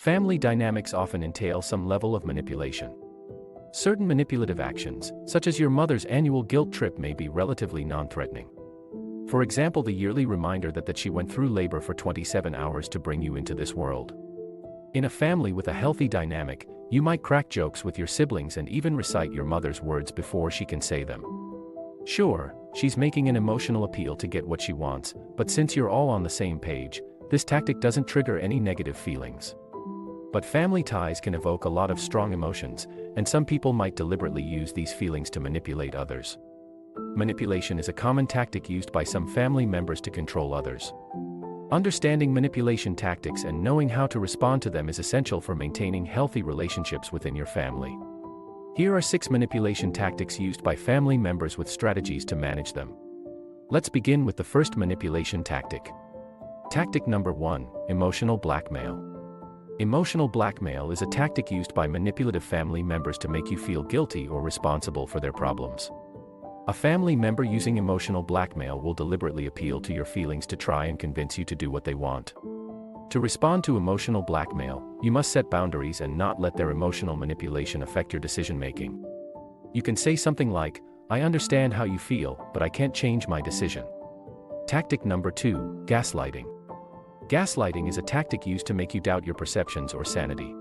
Family dynamics often entail some level of manipulation. Certain manipulative actions, such as your mother's annual guilt trip, may be relatively non-threatening. For example, the yearly reminder that she went through labor for 27 hours to bring you into this world. In a family with a healthy dynamic, you might crack jokes with your siblings and even recite your mother's words before she can say them. Sure, she's making an emotional appeal to get what she wants, but since you're all on the same page, this tactic doesn't trigger any negative feelings. But family ties can evoke a lot of strong emotions, and some people might deliberately use these feelings to manipulate others. Manipulation is a common tactic used by some family members to control others. Understanding manipulation tactics and knowing how to respond to them is essential for maintaining healthy relationships within your family. Here are 6 manipulation tactics used by family members with strategies to manage them. Let's begin with the first manipulation tactic. Tactic number 1, emotional blackmail. Emotional blackmail is a tactic used by manipulative family members to make you feel guilty or responsible for their problems. A family member using emotional blackmail will deliberately appeal to your feelings to try and convince you to do what they want. To respond to emotional blackmail, you must set boundaries and not let their emotional manipulation affect your decision-making. You can say something like, "I understand how you feel, but I can't change my decision." Tactic number 2, gaslighting. Gaslighting is a tactic used to make you doubt your perceptions or sanity.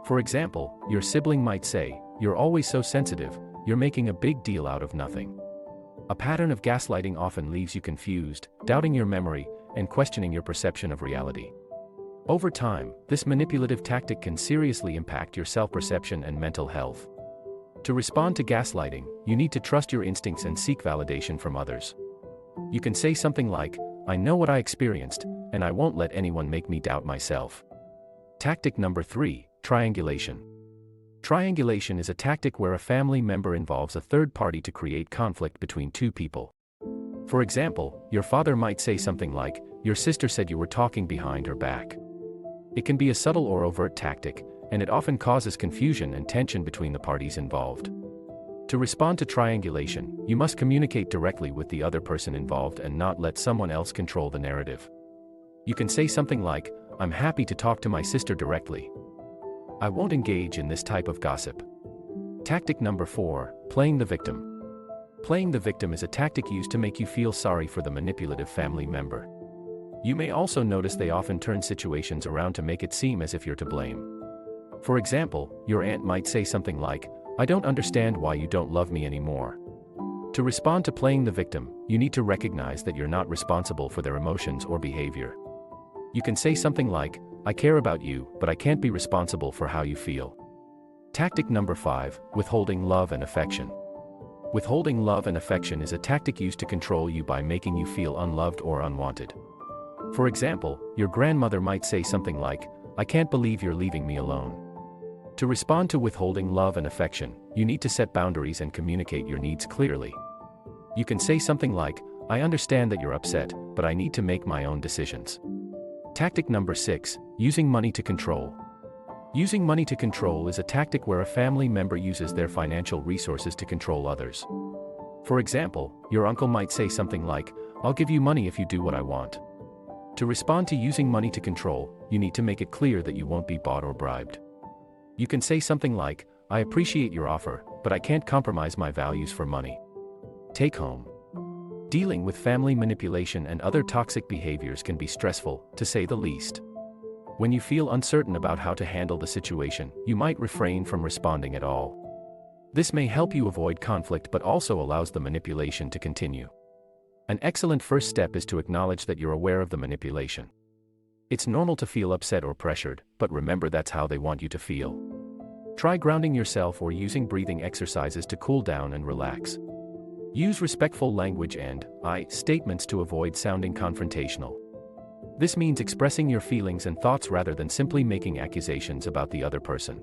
For example, your sibling might say, "You're always so sensitive, you're making a big deal out of nothing." A pattern of gaslighting often leaves you confused, doubting your memory, and questioning your perception of reality. Over time, this manipulative tactic can seriously impact your self-perception and mental health. To respond to gaslighting, you need to trust your instincts and seek validation from others. You can say something like, "I know what I experienced, and I won't let anyone make me doubt myself." Tactic number 3, triangulation. Triangulation is a tactic where a family member involves a third party to create conflict between two people. For example, your father might say something like, "Your sister said you were talking behind her back." It can be a subtle or overt tactic, and it often causes confusion and tension between the parties involved. To respond to triangulation, you must communicate directly with the other person involved and not let someone else control the narrative. You can say something like, "I'm happy to talk to my sister directly. I won't engage in this type of gossip." Tactic number 4, playing the victim. Playing the victim is a tactic used to make you feel sorry for the manipulative family member. You may also notice they often turn situations around to make it seem as if you're to blame. For example, your aunt might say something like, "I don't understand why you don't love me anymore." To respond to playing the victim, you need to recognize that you're not responsible for their emotions or behavior. You can say something like, "I care about you, but I can't be responsible for how you feel." Tactic number 5, withholding love and affection. Withholding love and affection is a tactic used to control you by making you feel unloved or unwanted. For example, your grandmother might say something like, "I can't believe you're leaving me alone." To respond to withholding love and affection, you need to set boundaries and communicate your needs clearly. You can say something like, "I understand that you're upset, but I need to make my own decisions." Tactic number 6, using money to control. Using money to control is a tactic where a family member uses their financial resources to control others. For example, your uncle might say something like, "I'll give you money if you do what I want." To respond to using money to control, you need to make it clear that you won't be bought or bribed. You can say something like, "I appreciate your offer, but I can't compromise my values for money." Take home. Dealing with family manipulation and other toxic behaviors can be stressful, to say the least. When you feel uncertain about how to handle the situation, you might refrain from responding at all. This may help you avoid conflict but also allows the manipulation to continue. An excellent first step is to acknowledge that you're aware of the manipulation. It's normal to feel upset or pressured, but remember that's how they want you to feel. Try grounding yourself or using breathing exercises to cool down and relax. Use respectful language and "I" statements to avoid sounding confrontational. This means expressing your feelings and thoughts rather than simply making accusations about the other person.